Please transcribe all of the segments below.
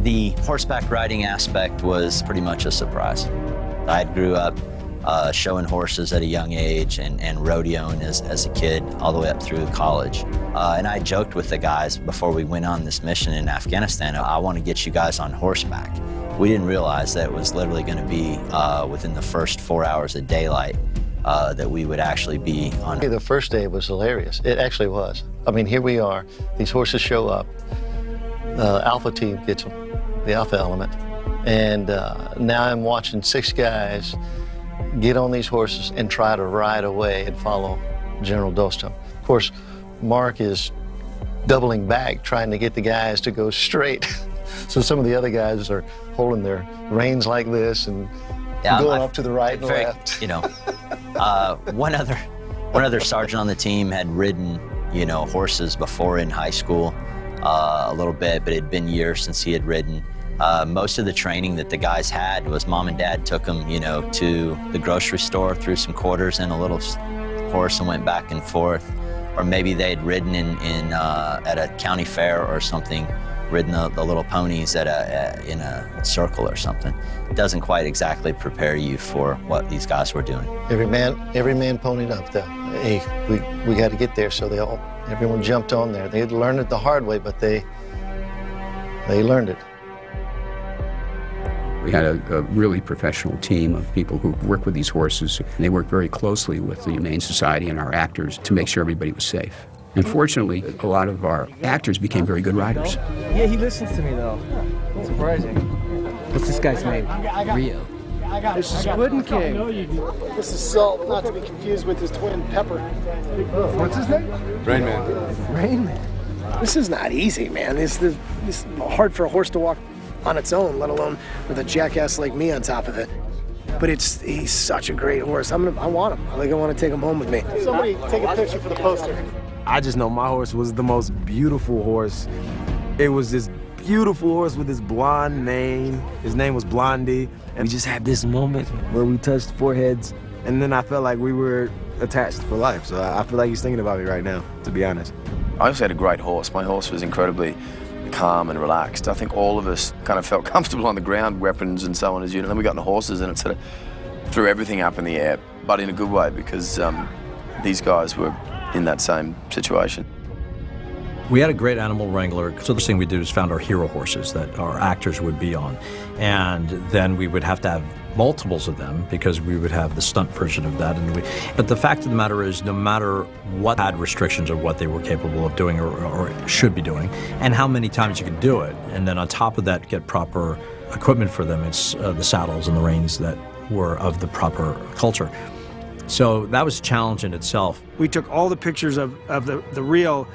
The horseback riding aspect was pretty much a surprise. I grew up showing horses at a young age and rodeoing as a kid all the way up through college. And I joked with the guys before we went on this mission in Afghanistan, I want to get you guys on horseback. We didn't realize that it was literally going to be within the first 4 hours of daylight that we would actually be on. The first day was hilarious. It actually was. I mean, here we are. These horses show up. The Alpha team gets them, the Alpha element. And now I'm watching 6 guys get on these horses and try to ride away and follow General Dostum. Of course, Mark is doubling back, trying to get the guys to go straight. So some of the other guys are holding their reins like this and going up to the right and left. You know, one other sergeant on the team had ridden, you know, horses before in high school a little bit, but it had been years since he had ridden. Most of the training that the guys had was mom and dad took them, you know, to the grocery store, threw some quarters in a little horse and went back and forth. Or maybe they had ridden at a county fair or something, ridden the little ponies in a circle or something. It doesn't quite exactly prepare you for what these guys were doing. Every man ponied up though. Hey, we got to get there, so everyone jumped on there. They had learned it the hard way, but they learned it. We had a really professional team of people who work with these horses. And they worked very closely with the Humane Society and our actors to make sure everybody was safe. And fortunately, a lot of our actors became very good riders. Yeah, he listens to me though. Surprising. What's this guy's name? Rio. This is Puddin' King. This is Salt, not to be confused with his twin Pepper. What's his name? Rain Man. Rain Man. This is not easy, man. This is hard for a horse to walk on its own, let alone with a jackass like me on top of it. But he's such a great horse. I want him. I want to take him home with me. Somebody take a picture for the poster. I just know my horse was the most beautiful horse. It was this beautiful horse with this blonde mane. His name was Blondie. And we just had this moment where we touched foreheads. And then I felt like we were attached for life. So I feel like he's thinking about me right now, to be honest. I also had a great horse. My horse was incredibly calm and relaxed. I think all of us kind of felt comfortable on the ground, weapons and so on as you know. Then we got in the horses and it sort of threw everything up in the air, but in a good way because these guys were in that same situation. We had a great animal wrangler, so the thing we did is found our hero horses that our actors would be on. And then we would have to have multiples of them because we would have the stunt version of that. But the fact of the matter is, no matter what had restrictions of what they were capable of doing or should be doing, and how many times you could do it, and then on top of that get proper equipment for them, it's the saddles and the reins that were of the proper culture. So that was a challenge in itself. We took all the pictures of the real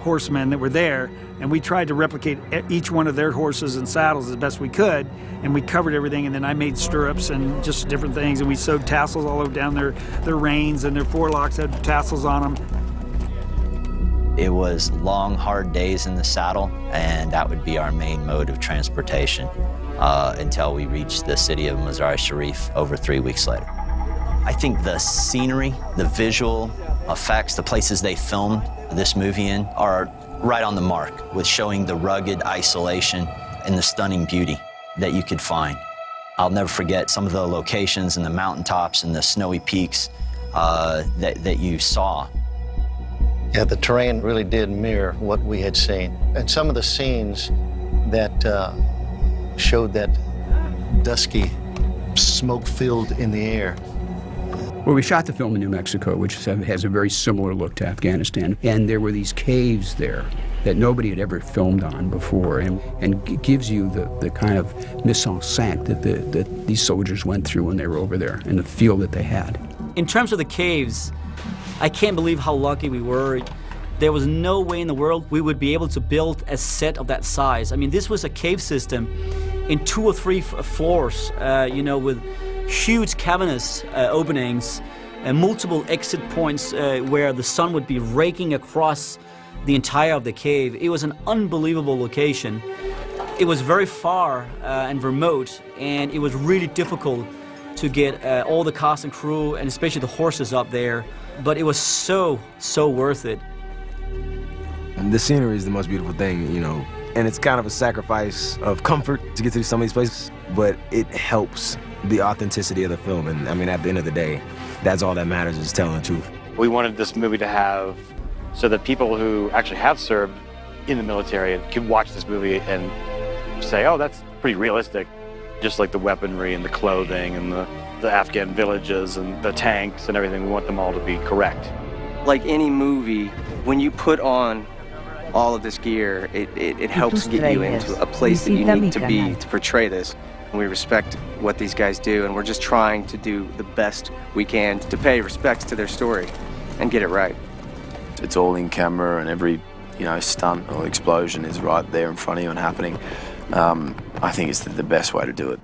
horsemen that were there, and we tried to replicate each one of their horses and saddles as best we could, and we covered everything, and then I made stirrups and just different things, and we sewed tassels all over down their reins, and their forelocks had tassels on them. It was long, hard days in the saddle, and that would be our main mode of transportation until we reached the city of Mazar-i Sharif over 3 weeks later. I think the scenery, the visual effects, the places they filmed this movie in are right on the mark with showing the rugged isolation and the stunning beauty that you could find. I'll never forget some of the locations and the mountaintops and the snowy peaks that you saw. Yeah, the terrain really did mirror what we had seen. And some of the scenes that showed that dusky smoke filled in the air. Well, we shot the film in New Mexico, which has a very similar look to Afghanistan. And there were these caves there that nobody had ever filmed on before, and gives you the kind of mise en scène that these soldiers went through when they were over there, and the feel that they had. In terms of the caves, I can't believe how lucky we were. There was no way in the world we would be able to build a set of that size. I mean, this was a cave system in 2 or 3 floors, with huge cavernous openings and multiple exit points where the sun would be raking across the entire of the cave. It was an unbelievable location. It was very far and remote, and it was really difficult to get all the cast and crew, and especially the horses up there. But it was so worth it. And the scenery is the most beautiful thing, And it's kind of a sacrifice of comfort to get to some of these places, but it helps the authenticity of the film. And I mean, at the end of the day, that's all that matters, is telling the truth. We wanted this movie to have so that people who actually have served in the military could watch this movie and say, oh, that's pretty realistic. Just like the weaponry and the clothing and the Afghan villages and the tanks and everything, we want them all to be correct. Like any movie, when you put on all of this gear, it helps get you into a place that you need to be to portray this. And we respect what these guys do, and we're just trying to do the best we can to pay respects to their story and get it right. It's all in camera, and every stunt or explosion is right there in front of you and happening. I think it's the best way to do it.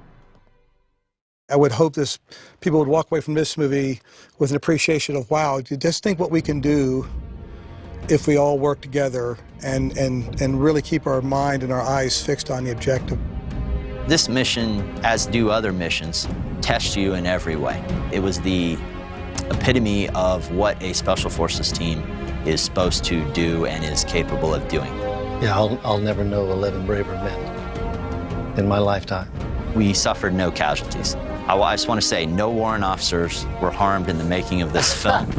I would hope people would walk away from this movie with an appreciation of, wow, just think what we can do if we all work together and really keep our mind and our eyes fixed on the objective. This mission, as do other missions, tests you in every way. It was the epitome of what a Special Forces team is supposed to do and is capable of doing. Yeah, I'll never know 11 braver men in my lifetime. We suffered no casualties. I just want to say no warrant officers were harmed in the making of this film.